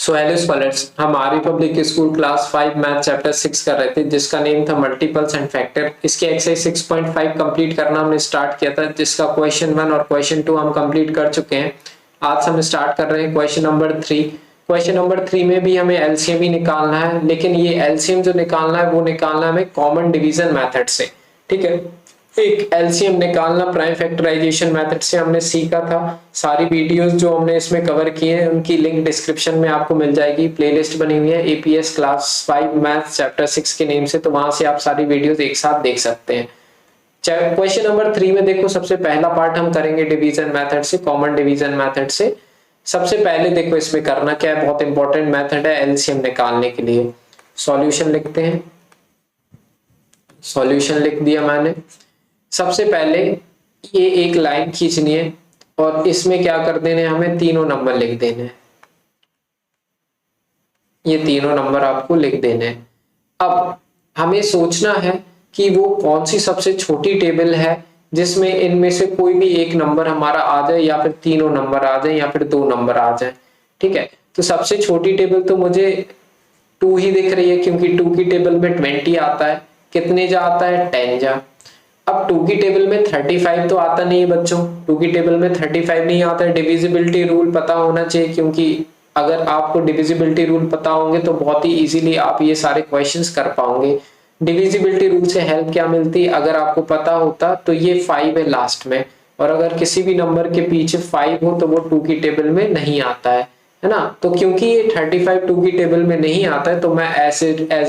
सो hello scholars, हम Arya public school class 5 math chapter 6 कर रहे थे जिसका नेम था मल्टीपल्स एंड फैक्टर। इसके एक्सरसाइज 6.5 कंप्लीट करना हमने स्टार्ट किया था, जिसका क्वेश्चन 1 और क्वेश्चन 2 हम कंप्लीट कर चुके हैं। आज हम स्टार्ट कर रहे हैं क्वेश्चन नंबर 3। क्वेश्चन नंबर 3 में भी हमें एलसीएम ही निकालना है, लेकिन ये एलसीएम जो निकालना है वो निकालना है हमें कॉमन डिवीजन मेथड से। ठीक है, एक एलसीएम निकालना प्राइम फैक्टराइजेशन मेथड से हमने सीखा था। सारी वीडियोस जो हमने इसमें कवर किए हैं उनकी लिंक डिस्क्रिप्शन में आपको मिल जाएगी। प्लेलिस्ट बनी हुई है एपीएस क्लास 5 मैथ चैप्टर 6 के नेम से, तो वहां से आप सारी वीडियोस एक साथ देख सकते हैं। क्वेश्चन नंबर 3 में देखो, सबसे पहला पार्ट हम करेंगे डिवीजन मेथड से, कॉमन डिवीजन मेथड से। सबसे पहले देखो इसमें करना क्या है, बहुत इंपॉर्टेंट मेथड है एलसीएम निकालने के लिए। सॉल्यूशन लिखते हैं, सॉल्यूशन लिख दिया मैंने। सबसे पहले ये एक लाइन खींचनी है और इसमें क्या कर देने, हमें तीनों नंबर लिख देने हैं। ये तीनों नंबर आपको लिख देने हैं। अब हमें सोचना है कि वो कौन सी सबसे छोटी टेबल है जिसमें इनमें से कोई भी एक नंबर हमारा आ जाए, या फिर तीनों नंबर आ जाए, या फिर दो नंबर आ जाए। ठीक है, तो सबसे छोटी टेबल तो मुझे 2 ही दिख रही है, क्योंकि 2 की टेबल में 20 आता है। कितने जा आता है, 10 जा। अब 2 की टेबल में 35 तो आता नहीं है बच्चों, 2 की टेबल में 35 नहीं आता है। डिविजिबिलिटी रूल पता होना चाहिए, क्योंकि अगर आपको डिविजिबिलिटी रूल पता होंगे तो बहुत ही इजीली आप ये सारे क्वेश्चंस कर पाओगे। डिविजिबिलिटी रूल से हेल्प क्या मिलती है, अगर आपको पता होता तो ये 5 है लास्ट में, और अगर किसी भी नंबर के पीछे 5 हो तो वो 2 की टेबल में नहीं आता है ना। तो क्योंकि ये 35 2 की टेबल में नहीं आता है तो मैं एज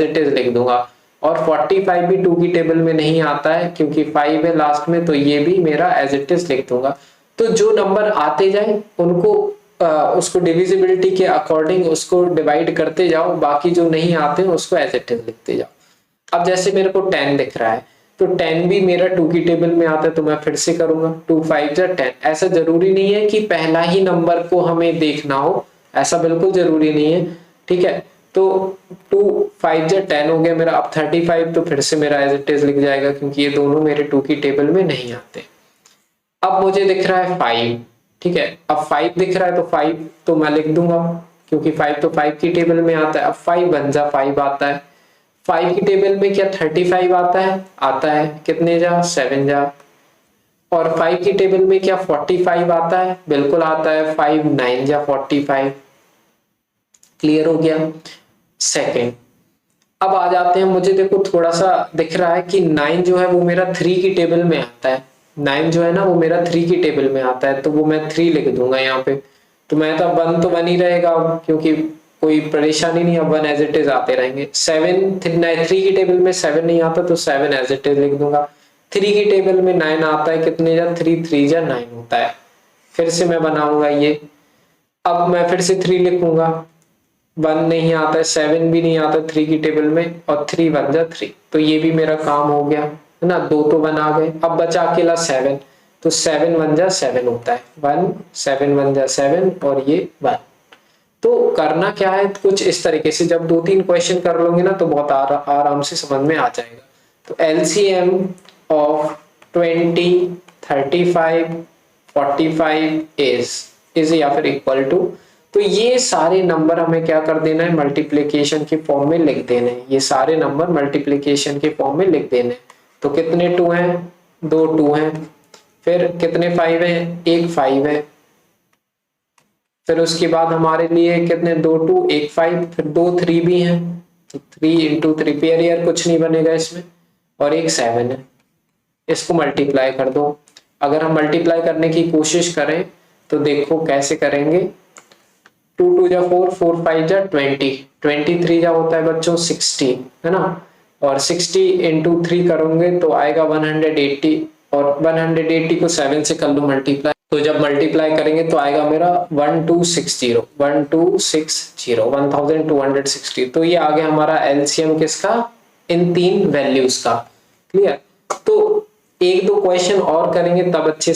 इट इज लिख दूंगा। और 45 भी 2 की टेबल में नहीं आता है, क्योंकि 5 है लास्ट में, तो ये भी मेरा एज इट इज लिख दूंगा। तो जो नंबर आते जाए उनको उसको डिविजिबिलिटी के अकॉर्डिंग उसको डिवाइड करते जाओ, बाकी जो नहीं आते उसको एज इट इज लिखते जाओ। अब जैसे मेरे को 10 दिख रहा है, तो 10 भी मेरा 2 की टेबल में आता है, तो मैं फिर से करूंगा 2 5 जा 10। ऐसा जरूरी नहीं है कि पहला ही नंबर को हमें देखना हो, ऐसा बिल्कुल जरूरी नहीं है। ठीक है, तो 2 5 जा 10 हो गया मेरा। अब 35 तो फिर से मेरा एज इट इज लिख जाएगा, क्योंकि ये दोनों मेरे 2 की टेबल में नहीं आते। अब मुझे दिख रहा है 5। ठीक है, अब 5 दिख रहा है तो 5 तो मैं लिख दूंगा, क्योंकि 5 तो 5 की टेबल में आता है। अब 5 1 जा 5 आता है। 5 की टेबल में क्या 35 आता है, आता है। कितने जा, 7 जा। और 5 की टेबल में क्या 45 आता है, बिल्कुल आता है। 5 9 जा 45। क्लियर हो गया। सेकेंड, अब आ जाते हैं, मुझे देखो थोड़ा सा दिख रहा है कि 9 जो है वो मेरा 3 की टेबल में आता है। 9 जो है ना वो मेरा 3 की टेबल में आता है, तो वो मैं 3 लिख दूंगा यहाँ पे। तो मैं तो 1 तो 1 ही रहेगा, क्योंकि कोई परेशानी नहीं, अब 1 एज इट इज आते रहेंगे। 7 3 की टेबल में 7 नहीं आता, तो 7 एज इट इज लिख दूंगा। 3 की टेबल में 9 आता है, कितने जा 3 3 जा 9 होता है। फिर से मैं बनाऊंगा ये। अब मैं फिर से 3 लिखूंगा, 1 नहीं आता है, 7 भी नहीं आता 3 की टेबल में, और 3 1 जा 3। तो ये भी मेरा काम हो गया, है ना। 2 तो 1 आ गए। अब बचा अकेला 7, तो 7 1 जा 7 होता है। 1 7 1 जा 7, और ये 1। तो करना क्या है, कुछ इस तरीके से जब 2-3 क्वेश्चन कर लोगे ना तो बहुत आराम से समझ में आ जाएगा। तो एलसीएम ऑफ 20 35 45 इज या फिर इक्वल टू, तो ये सारे नंबर हमें क्या कर देना है, मल्टीप्लिकेशन के फॉर्म में लिख देने हैं। ये सारे नंबर मल्टीप्लिकेशन के फॉर्म में लिख देने। तो कितने 2 हैं, 2 2 हैं। फिर कितने 5 हैं, 1 5 है। फिर उसके बाद हमारे लिए कितने 2 2 1 5, फिर 2 3 भी हैं, तो 3 इंटू 3 पेयर यार कुछ नहीं बनेगा इसमें, और 1 7 है। इसको मल्टीप्लाई कर दो। अगर हम मल्टीप्लाई करने की कोशिश करें तो देखो कैसे करेंगे। 2 2 जा 4 4 5 जा 20 23 जा होता है बच्चों 60, है ना। और 60 इंटू 3 करोगे तो आएगा 180, और 180 को 7 से कर लो मल्टीप्लाई। तो जब मल्टीप्लाई करेंगे तो आएगा मेरा 1260 1260। तो ये आ गया हमारा एलसीएम किसका, इन 3 वैल्यूज का। क्लियर। तो 1-2 क्वेश्चन और करेंगे तब अच्छे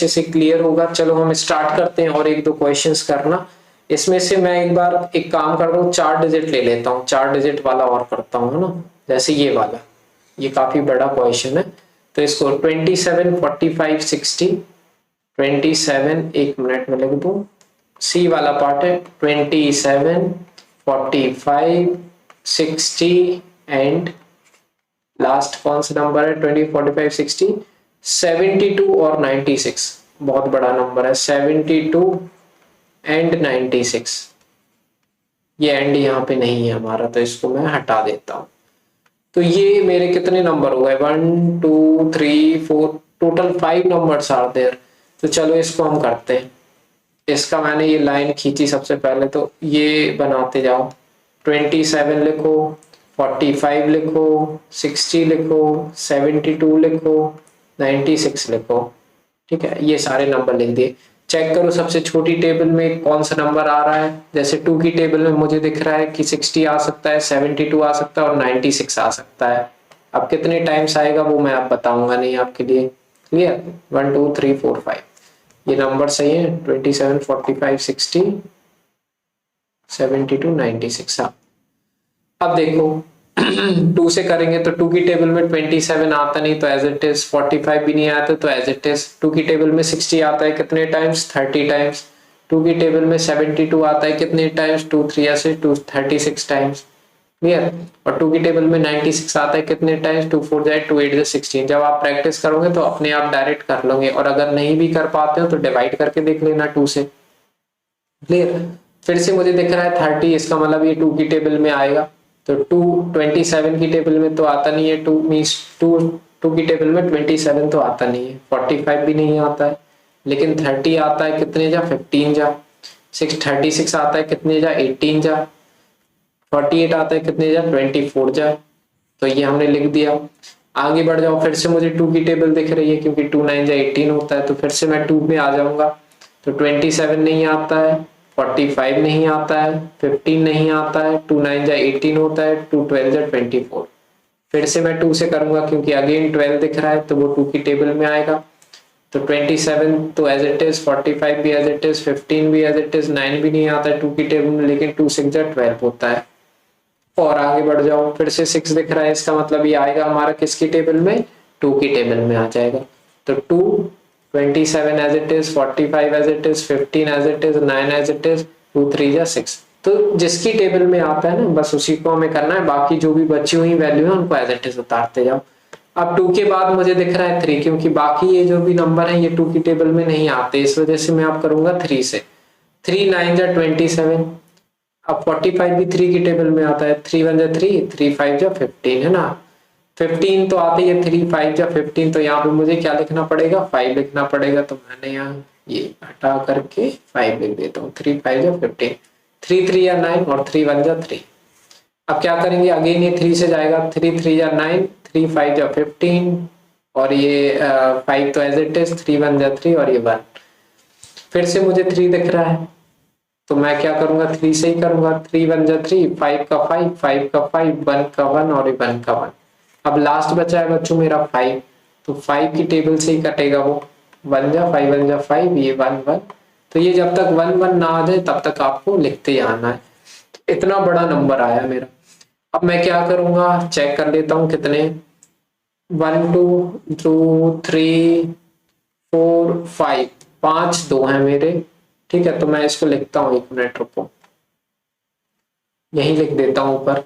से क्लियर होगा। चलो हम स्टार्ट करते हैं और 1-2 क्वेश्चंस करना। इसमें से मैं एक बार एक काम कर रहा हूँ, 4 डिजिट ले लेता हूँ, 4 डिजिट वाला और करता हूँ, है ना। जैसे ये वाला, ये काफी बड़ा क्वेश्चन है, तो इसको 27 45 60 27 एक मिनट में लिख दूं सी वाला पार्ट है 27, 45, 60 एंड लास्ट कौन सा नंबर है 20, 45, 60, 72 और 96। बहुत बड़ा नंबर है 72 एंड 96। ये एंड यहाँ पे नहीं है हमारा, तो इसको मैं हटा देता हूँ। तो ये मेरे कितने नंबर हो गए 1 2 3 4, टोटल 5 नंबर्स आर देयर। तो चलो इसको हम करते हैं। इसका मैंने ये लाइन खींची सबसे पहले, तो ये बनाते जाओ। 27 लिखो, 45 लिखो, 60 लिखो, 72 लिखो, 96 लिखो। ठीक है, ये सारे नंबर लिख दिए। चेक करो सबसे छोटी टेबल में कौन सा नंबर आ रहा है। जैसे 2 की टेबल में मुझे दिख रहा है कि 60 आ सकता है, 72 आ सकता है और 96 आ सकता है। अब कितने टाइम्स आएगा वो मैं आप बताऊंगा नहीं आपके लिए। क्लियर? 1 2 3 4 5 ये नंबर सही है। 27, 45, 60, 72, 96। हाँ, अब देखो 2 से करेंगे तो 2 की टेबल में 27 आता नहीं तो एज इट इज, 45 भी नहीं आता तो एज इट इज। 2 की टेबल में 60 आता है कितने टाइम्स 30 टाइम्स। 2 की टेबल में 72 आता है कितने टाइम्स 2 3 से 2 36 टाइम्स। क्लियर? और 2 की टेबल में 96 आता है कितने टाइम्स 2 4 जाए 2 8 16। जब आप प्रैक्टिस करोगे तो अपने आप डायरेक्ट कर लोगे, और अगर नहीं भी कर पाते हो तो डिवाइड करके देख लेना 2 से। क्लियर? फिर से मुझे दिख रहा है 30, इसका मतलब ये 2 की टेबल में आएगा। तो 2 27 की टेबल में तो आता नहीं है, 2 मींस 2 की टेबल में 27 तो आता नहीं है, 45 भी नहीं आता है, लेकिन 30 आता है कितने जा 15 जा, 36 आता है कितने जा 18 जा, 48 आता है कितने जा 24 जा। तो ये हमने लिख दिया। आगे बढ़ जाओ, फिर से मुझे 2 की टेबल दिख रही है क्योंकि 2 9 जा 18 होता है, तो फिर से मैं 2 में आ जाऊंगा। तो 27 नहीं आता है, 45 नहीं आता है, 15 नहीं आता है, 2 9 जा 18 होता है, 2 12 जा 24। फिर से मैं 2 से करूंगा क्योंकि अगेन 12 दिख रहा है तो वो 2 की टेबल में आएगा। तो 27 तो एज इट इज, 45 भी एज इट इज, 15 भी एज इट इज, 9 भी नहीं आता है 2 की टेबल में, लेकिन 2 6 जा 12 होता है। और आगे बढ़ जाओ, फिर से 6 दिख रहा है, इसका मतलब ये आएगा हमारा किसकी टेबल में 2 की टेबल में आ जाएगा। तो 2 27 as it is, 45 as it is, 15 as it is, 9 as it is, 2 3 जा 6। तो जिसकी टेबल में आता है ना बस उसी को हमें करना है, बाकी जो भी बची हुई वैल्यू है उनको एज इट इज उतारते जाओ। अब 2 के बाद मुझे दिख रहा है 3, क्योंकि बाकी ये जो भी नंबर है ये 2 की टेबल में नहीं आते, इस वजह से मैं आप करूंगा 3 से। 3 9 जा 27। अब 45 भी 3 की टेबल में आता है, 3 1 जा 3, 3 5 जा 15 है ना। 15 तो आते ही 3 5 जा 15, तो यहाँ पे मुझे क्या लिखना पड़ेगा 5 लिखना पड़ेगा। तो मैंने यहाँ ये हटा करके 5 लिख देता हूँ। 3 5 जा 15, 3 3 या 9 और 3 1 जा 3। अब क्या करेंगे, अगेन ये 3 से जाएगा, 3 3 या 9, 3 5 जा 15 और ये 5 तो एज इट इज, 3 1 जा 3 और ये 1। फिर से मुझे 3 दिख रहा है तो मैं क्या करूंगा 3 से ही करूंगा। 3 1 जा 3, 5 का 5, 5 का 5, 1 का 1 और 1 का 1। अब लास्ट बचा है बच्चों मेरा 5, तो 5 की टेबल से ही कटेगा वो। 1 जा 5 1 जा 5, ये 1 1। तो ये जब तक 1 1 ना आ जाए तब तक आपको लिखते ही आना है। तो इतना बड़ा नंबर आया मेरा। अब मैं क्या करूंगा, चेक कर लेता हूँ कितने 1 2 2 3 4 5, 5 2 है मेरे। ठीक है, तो मैं इसको लिखता हूँ, 1 मिनट रुको, यही लिख देता हूँ ऊपर।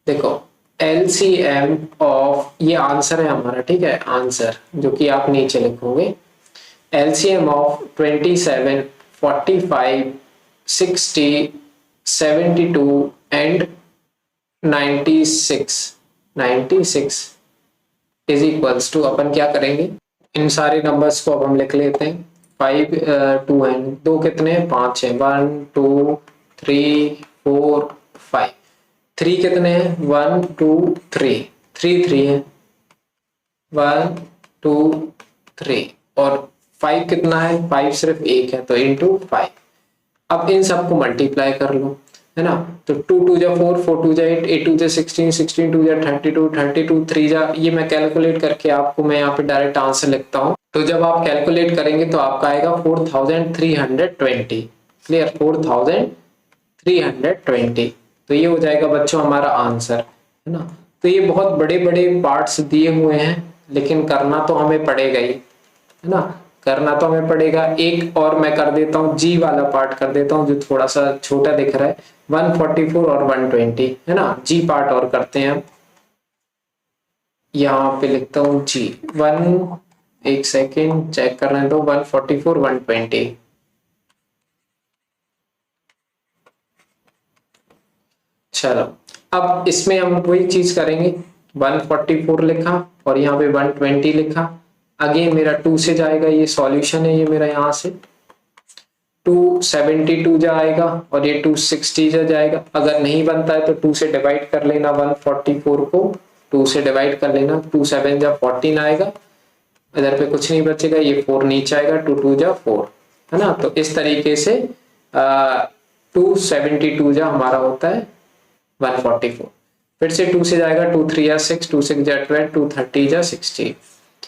देखो LCM ऑफ, ये आंसर है हमारा, ठीक है, आंसर जो कि आप नीचे लिखोगे। LCM of 27, 45, 60, 72 and 96 is equals to, अपन क्या करेंगे इन सारे नंबर्स को अब हम लिख लेते हैं। 5 2 एंड 2 कितने 5 है, 1 2 3 4 5। 3 कितने हैं 1 2 3, 3 3 है 1 2 3 और 5 कितना है 5 सिर्फ 1 है तो इंटू 5। अब इन सबको मल्टीप्लाई कर लो, है ना। तो 2 2 जा 4, 4 2 जा 8, 8 2 जा 16, 16 2 जा 32, 32 3 जा, ये मैं कैलकुलेट करके आपको मैं यहाँ पे डायरेक्ट आंसर लिखता हूँ। तो जब आप कैलकुलेट करेंगे तो आपका आएगा 4320। क्लियर, 4320। तो ये हो जाएगा बच्चों हमारा आंसर, है ना। तो ये बहुत बड़े बड़े पार्ट्स दिए हुए हैं लेकिन करना तो हमें पड़ेगा ही, है ना। करना तो हमें पड़ेगा। एक और मैं कर देता हूँ, जी वाला पार्ट कर देता हूँ जो थोड़ा सा छोटा दिख रहा है, 144 और 120 है ना, जी पार्ट और करते हैं हम। यहाँ पे लिखता हूँ जी वन, एक सेकेंड चेक कर रहे हैं, तो 144 120। चलो अब इसमें हम वही चीज करेंगे, 144 लिखा और यहाँ पे 120 लिखा। अगेन मेरा 2 से जाएगा, ये सॉल्यूशन है ये मेरा, यहाँ से 272 जाएगा और ये 260 जाएगा। अगर नहीं बनता है तो 2 से डिवाइड कर लेना, 144 को 2 से डिवाइड कर लेना, 2 7 जा 14 आएगा, इधर पे कुछ नहीं बचेगा, ये 4 नीचे आएगा, 2 2 जा 4 है ना। तो इस तरीके से 272 जा हमारा होता है 144। फिर से 2 से जाएगा, 2 3 जा 6, 2 6 जा 12, 2 30 जा 60।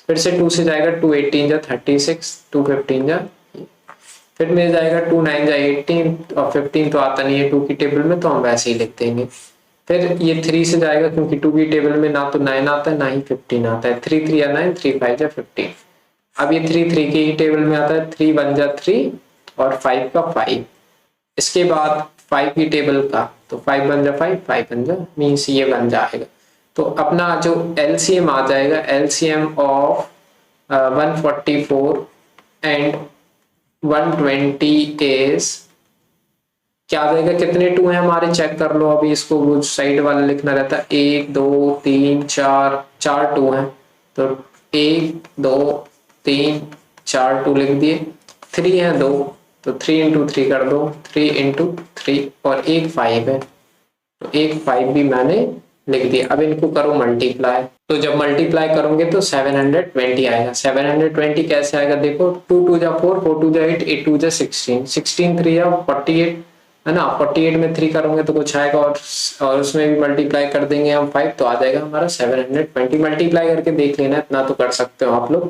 फिर से 2 से जाएगा, 2 18 जा 36, 2 15 जा, फिर मिल जाएगा 2 9 जा 18 और 15 तो आता नहीं है 2 की टेबल में, तो हम वैसे ही लिख देंगे। फिर ये 3 से जाएगा, क्योंकि 2 की टेबल में ना तो 9 आता है ना ही 15 आता है, 3 3 या 9, 3 5 जा 15। अब ये 3 3 की ही टेबल में आता है, 3 1 जा 3 और 5 का 5। इसके बाद 5 की टेबल का, तो 5 1 जा 5, 5 1 जा मीन्स ये बन जाएगा। तो अपना जो एलसीएम आ जाएगा, एलसीएम ऑफ 144 एंड 120 इज क्या आ जाएगा, कितने 2 है हमारे, चेक कर लो अभी इसको, वो साइड वाला लिखना रहता है, 1 2 3 4, 4 2 है, तो 1 2 3 4 2 लिख दिए। 3 है 2, तो 3 इंटू 3 कर दो, 3 इंटू 3 और एक 5 है, तो एक 5 भी मैंने लिख दिया। अब इनको करो मल्टीप्लाई, तो जब मल्टीप्लाई करोगे तो 720 आएगा। 720 कैसे आएगा, देखो 2 2 जा 4, 4 2 जा 8, 8 2 जा 16, 16 3 जा 48 है ना। 48 में 3 करोगे तो कुछ आएगा, और उसमें भी मल्टीप्लाई कर देंगे हम 5, तो आ जाएगा हमारा 720। मल्टीप्लाई करके देख लेना, इतना तो कर सकते हो आप लोग,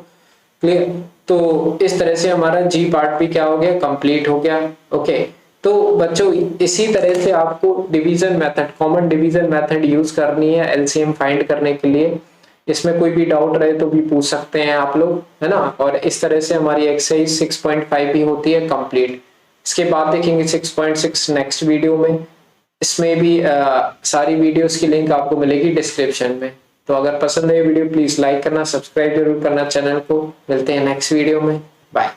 क्लियर। तो इस तरह से हमारा जी पार्ट भी क्या हो गया, कंप्लीट हो गया। ओके, तो बच्चों इसी तरह से आपको division method, common division method use करनी है एलसीएम फाइंड करने के लिए। इसमें कोई भी डाउट रहे तो भी पूछ सकते हैं आप लोग, है ना। और इस तरह से हमारी एक्सरसाइज 6.5 भी होती है कंप्लीट। इसके बाद देखेंगे 6.6 नेक्स्ट वीडियो में। इसमें भी सारी वीडियोस की लिंक आपको मिलेगी डिस्क्रिप्शन में। तो अगर पसंद है ये वीडियो प्लीज लाइक करना, सब्सक्राइब जरूर करना चैनल को। मिलते हैं नेक्स्ट वीडियो में, बाय।